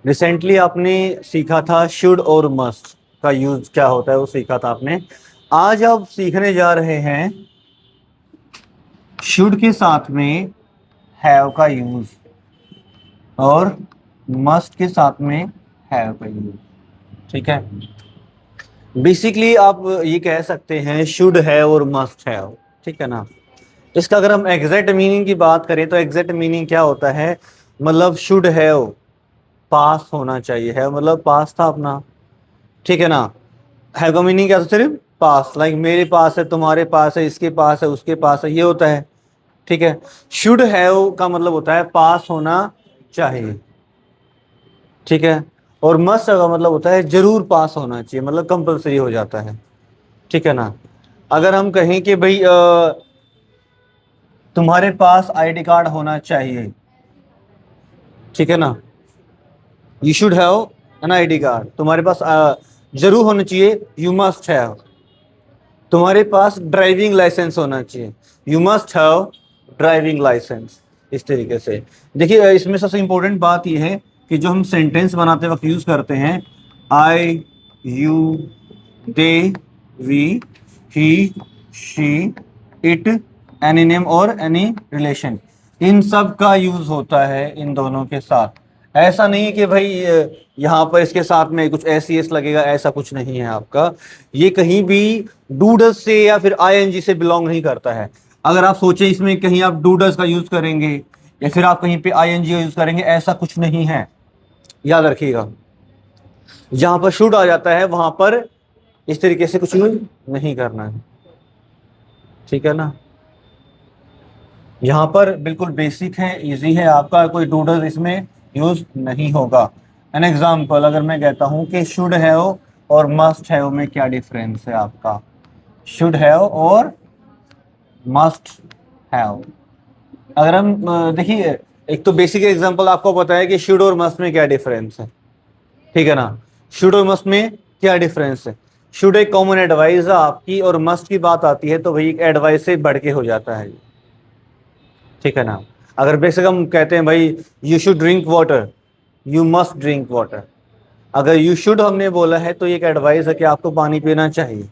Recently आपने सीखा था शुड और मस्ट का यूज क्या होता है, वो सीखा था आपने। आज आप सीखने जा रहे हैं शुड के साथ में हैव का यूज और मस्ट के साथ में हैव का यूज। ठीक है, बेसिकली आप ये कह सकते हैं शुड है और मस्ट हैव। ठीक है ना। इसका अगर हम एग्जैक्ट मीनिंग की बात करें तो एग्जैक्ट मीनिंग क्या होता है, मतलब शुड हैव पास होना चाहिए है, मतलब पास था अपना। ठीक है ना। हैव का मीनिंग क्या था, सिर्फ पास, लाइक मेरे पास है, तुम्हारे पास है, इसके पास है, उसके पास है, ये होता है। ठीक है। शुड हैव का मतलब होता है पास होना चाहिए। ठीक है। और मस्ट का मतलब होता है जरूर पास होना चाहिए, मतलब कंपलसरी हो जाता है। ठीक है ना। अगर हम कहें कि भाई तुम्हारे पास आईडी कार्ड होना चाहिए, ठीक है ना, you should have an ID card, तुम्हारे पास जरूर होना चाहिए, यू मस्ट हैव। तुम्हारे पास ड्राइविंग लाइसेंस होना चाहिए, you must have driving licence. इस तरीके से देखिए, इसमें सबसे इंपॉर्टेंट बात यह है कि जो हम सेंटेंस बनाते वक्त यूज करते हैं, I, you, they, we, he, she, it, any name और एनी रिलेशन, इन सब का यूज होता है इन दोनों के साथ। ऐसा नहीं है कि भाई यहाँ पर इसके साथ में कुछ एस सी एस लगेगा, ऐसा कुछ नहीं है आपका। ये कहीं भी डूडस से या फिर आईएनजी से बिलोंग नहीं करता है। अगर आप सोचें इसमें कहीं आप डूडस का यूज करेंगे या फिर आप कहीं पे आईएनजी का यूज करेंगे, ऐसा कुछ नहीं है, याद रखिएगा। जहां पर शुड आ जाता है वहां पर इस तरीके से कुछ यूज नहीं करना है। ठीक है ना। यहाँ पर बिल्कुल बेसिक है, इजी है, आपका कोई डूडल इसमें यूज नहीं होगा। एन एग्जाम्पल, अगर मैं कहता हूँ कि शुड हैव और मस्ट हैव में क्या डिफरेंस है आपका, शुड हैव और मस्ट हैव। अगर हम देखिए, एक तो बेसिक एग्जांपल आपको पता है कि शुड और मस्ट में क्या डिफरेंस है। ठीक है ना। शुड और मस्ट में क्या डिफरेंस है, शुड एक कॉमन एडवाइस है आपकी, और मस्ट की बात आती है तो भाई एक एडवाइस से बढ़ के हो जाता है। ठीक है ना। अगर बेसिक हम कहते हैं भाई you should drink water, you must drink water. अगर यू शुड हमने बोला है तो ये एक एडवाइस है कि आपको पानी पीना चाहिए।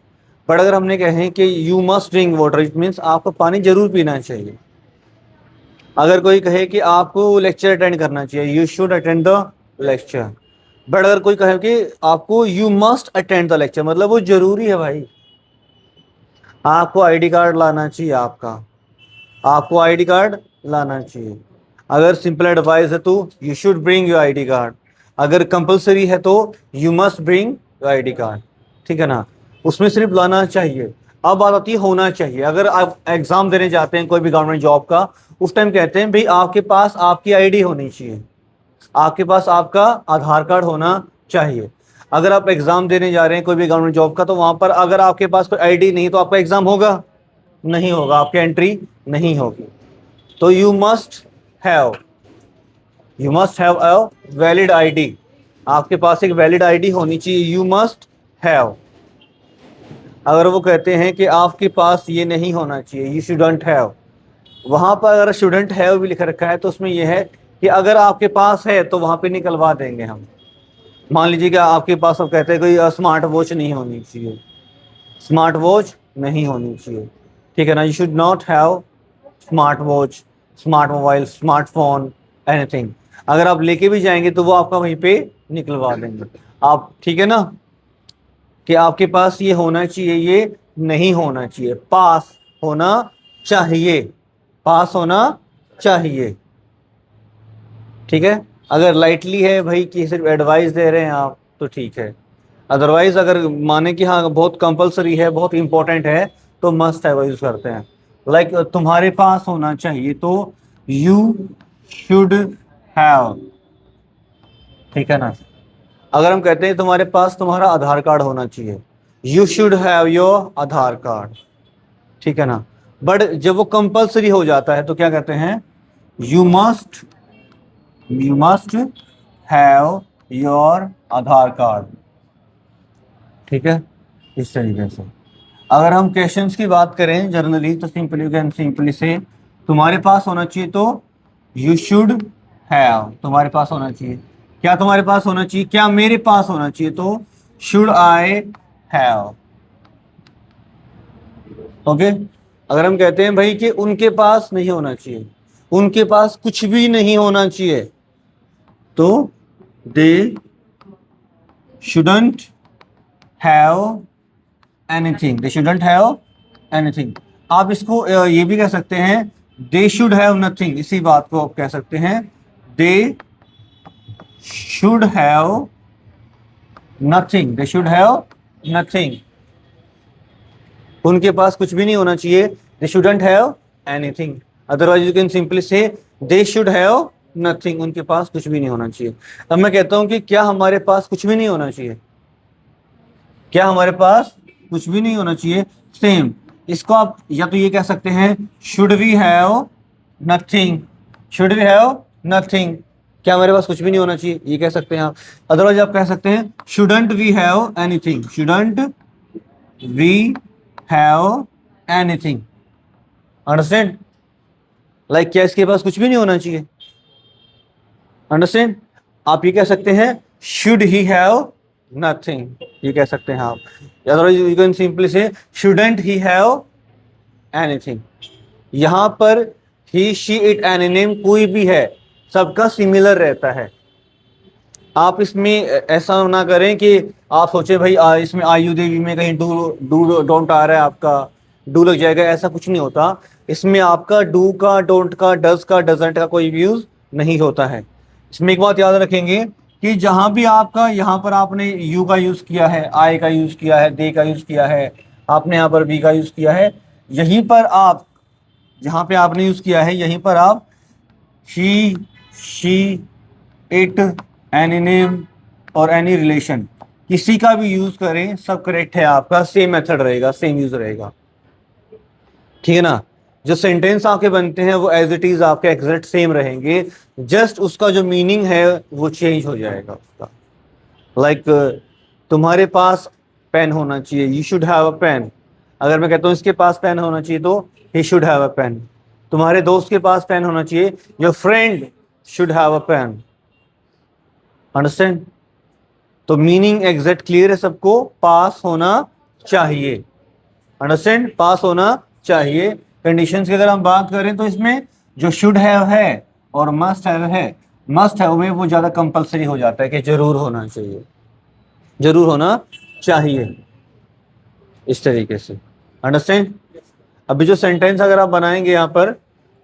पर अगर हमने कहें कि you must drink water, it means आपको पानी जरूर पीना चाहिए। अगर कोई कहे कि आपको लेक्चर अटेंड करना चाहिए, you should attend the lecture. But अगर कोई कहे कि आपको you must attend the lecture, मतलब वो जरूरी है भाई, आपको आईडी कार्ड लाना चाहिए, आपको आईडी कार्ड लाना चाहिए। अगर सिंपल एडवाइस है तो you should bring your ID card, अगर कंपलसरी है तो you must bring your ID card. ठीक है ना। उसमें सिर्फ लाना चाहिए। अब बात आती है होना चाहिए। अगर आप एग्जाम देने जाते हैं कोई भी गवर्नमेंट जॉब का, उस टाइम कहते हैं भाई आपके पास आपकी आईडी होनी चाहिए, आपके पास आपका आधार कार्ड होना चाहिए। अगर आप एग्जाम देने जा रहे हैं कोई भी गवर्नमेंट जॉब का, तो वहां पर अगर आपके पास कोई आईडी नहीं तो आपका एग्जाम होगा नहीं होगा, आपकी एंट्री नहीं होगी। तो you must have a valid ID, आपके पास एक वैलिड आईडी होनी चाहिए, यू मस्ट हैव। अगर वो कहते हैं कि आपके पास ये नहीं होना चाहिए, यू शुडंट हैव, वहां पर अगर स्टूडेंट हैव भी लिख रखा है तो उसमें यह है कि अगर आपके पास है तो वहां पे निकलवा देंगे हम। मान लीजिए कि आपके पास, अब कहते हैं कोई स्मार्ट वॉच नहीं होनी चाहिए, स्मार्ट वॉच नहीं होनी चाहिए। ठीक है ना। You should not have smart watch, smart mobile, smartphone, anything. अगर आप लेके भी जाएंगे तो वो आपका वहीं पे निकलवा देंगे आप। ठीक है ना, कि आपके पास ये होना चाहिए, ये नहीं होना चाहिए, पास होना चाहिए, पास होना चाहिए। ठीक है। अगर लाइटली है भाई कि सिर्फ एडवाइस दे रहे हैं आप तो ठीक है। अदरवाइज अगर माने कि हाँ बहुत कंपलसरी है, बहुत इंपॉर्टेंट है, तो मस्ट हैव यूज करते हैं। लाइक तुम्हारे पास होना चाहिए तो यू शुड हैव। ठीक है ना। अगर हम कहते हैं तुम्हारे पास तुम्हारा आधार कार्ड होना चाहिए, you should have your Aadhaar card. ठीक है ना। बट जब वो कंपलसरी हो जाता है तो क्या कहते हैं, you must have your Aadhaar card. ठीक है। इस तरीके से अगर हम क्वेश्चंस की बात करें जनरली तो सिंपली कैन सिंपली से तुम्हारे पास होना चाहिए तो यू शुड हैव, तुम्हारे पास होना चाहिए। क्या तुम्हारे पास होना चाहिए, क्या मेरे पास होना चाहिए, तो शुड आई हैव। ओके, अगर हम कहते हैं भाई कि उनके पास नहीं होना चाहिए, उनके पास कुछ भी नहीं होना चाहिए, तो दे shouldn't have anything, they shouldn't have anything. आप इसको ये भी कह सकते हैं, दे शुड हैव नथिंग, इसी बात को आप कह सकते हैं, they should have nothing, they should have nothing. उनके पास कुछ भी नहीं होना चाहिए, दे shouldn't have anything. Otherwise you can simply से दे शुड हैव नथिंग, उनके पास कुछ भी नहीं होना चाहिए। अब मैं कहता हूं कि क्या हमारे पास कुछ भी नहीं होना चाहिए, क्या हमारे पास कुछ भी नहीं होना चाहिए, सेम इसको आप या तो ये कह सकते हैं should we have nothing, should we have nothing, क्या हमारे पास कुछ भी नहीं होना चाहिए, ये कह सकते हैं आप। अदरवाइज आप कह सकते हैं shouldn't we have anything, shouldn't we have anything. Understand, like क्या इसके पास कुछ भी नहीं होना चाहिए। अंडरस्टैंड, आप ये कह सकते हैं शुड ही हैव नथिंग, ये कह सकते हैं आप। अदरवाइज यू कैन सिंपली से शुडंट ही हैव एनीथिंग। यहां पर ही शी इट एनीनेम कोई भी है, सबका सिमिलर रहता है। आप इसमें ऐसा ना करें कि आप सोचे भाई इसमें आयु देवी में कहीं डू डोंट आ रहा है, आपका डू लग जाएगा, ऐसा कुछ नहीं होता। इसमें आपका डू का, डोंट का, डज का, डजंट का कोई यूज नहीं होता है। इसमें एक बात याद रखेंगे कि जहां भी आपका, यहाँ पर आपने यू का यूज किया है, आई का यूज किया है, दे का यूज किया है, आपने यहाँ पर बी का यूज किया है, यहीं पर आप जहां पे आपने यूज किया है यहीं पर आप ही, शी, इट, एनी नेम और एनी रिलेशन किसी का भी यूज करें, सब करेक्ट है आपका, सेम मेथड रहेगा, सेम यूज रहेगा, ठीक है ना। जो सेंटेंस आपके बनते हैं वो एज इट इज आपके एग्जैक्ट सेम रहेंगे, जस्ट उसका जो मीनिंग है वो चेंज हो जाएगा उसका। लाइक तुम्हारे पास पेन होना चाहिए, you should have a pen. अगर मैं कहता हूँ इसके पास पेन होना चाहिए, तो he should have a pen. तुम्हारे दोस्त के पास पेन होना चाहिए, your friend should have a pen. Understand, तो मीनिंग एग्जैक्ट क्लियर है सबको, पास होना चाहिए। अंडरस्टैंड, पास होना चाहिए। कंडीशंस की अगर हम बात करें तो इसमें जो शुड हैव है और मस्ट हैव है, मस्ट हैव में वो ज्यादा कंपलसरी हो जाता है कि जरूर होना चाहिए, जरूर होना चाहिए, इस तरीके से। अंडरस्टैंड, अभी जो सेंटेंस अगर आप बनाएंगे यहाँ पर,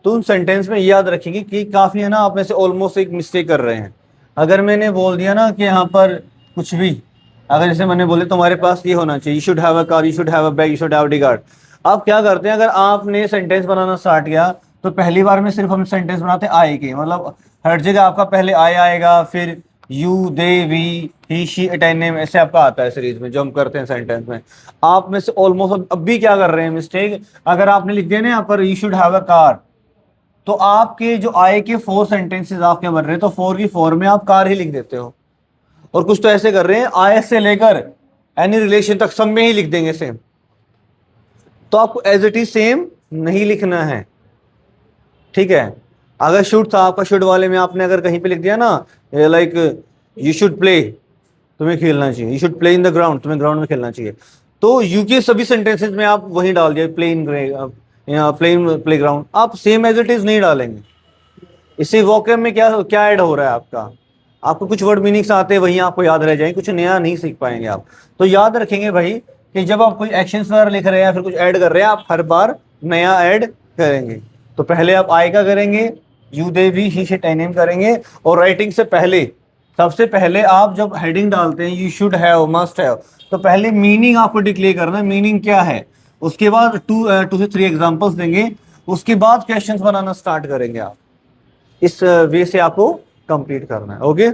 तो उन सेंटेंस में याद रखेंगे कि काफी है ना, आप में से ऑलमोस्ट एक मिस्टेक कर रहे हैं। अगर मैंने बोल दिया ना कि यहाँ पर कुछ भी, अगर जैसे मैंने बोले तुम्हारे पास ये होना चाहिए, you should have a car, you should have a bag, you should have D card. आप क्या करते हैं, अगर आपने सेंटेंस बनाना स्टार्ट किया तो पहली बार में सिर्फ हम सेंटेंस बनाते हैं आई के, मतलब हर जगह आपका पहले आई आएगा, फिर you, they, we, he, she, it, any name, ऐसे आपका आता है सीरीज में जो हम करते हैं सेंटेंस में। आप में से ऑलमोस्ट अब भी क्या कर रहे हैं मिस्टेक, अगर आपने लिख दिया ना यहाँ पर you should have a car, तो आपके जो आई के 4 सेंटेंसेस आपके बन रहे हैं, तो 4 की 4 में आप कार ही लिख देते हो। और कुछ तो ऐसे कर रहे हैं आई से लेकर एनी रिलेशन तक सब में ही लिख देंगे सेम, तो आपको एज इट इज सेम नहीं लिखना है, ठीक है। अगर शुड था आपका, शुड वाले में आपने अगर कहीं पे लिख दिया ना लाइक यू शुड प्ले, तुम्हें खेलना चाहिए, you should play in the ground, तुम्हें ग्राउंड में खेलना चाहिए, तो यू के सभी सेंटेंसेस में आप वही डाल दिया प्ले इन प्ले ग्राउंड, आप सेम एज इट इज नहीं डालेंगे। इसी वोकैब में क्या क्या ऐड हो रहा है आपका, आपको कुछ वर्ड मीनिंग्स आते हैं वही आपको याद रह जाएंगे, कुछ नया नहीं सीख पाएंगे आप। तो याद रखेंगे भाई कि जब आप कोई एक्शंस वगैरह लिख रहे हैं या फिर कुछ ऐड कर रहे हैं, आप हर बार नया ऐड करेंगे। तो पहले आप आई का करेंगे, you, they, we, he, she it, any name करेंगे, और राइटिंग से पहले सबसे पहले आप जब हेडिंग डालते हैं you should have, must have, तो पहले मीनिंग आपको डिक्लेयर करना है, मीनिंग क्या है, उसके बाद 2 से 3 एग्जांपल्स देंगे, उसके बाद क्वेश्चंस बनाना स्टार्ट करेंगे आप। इस वे से आपको कंप्लीट करना है। ओके।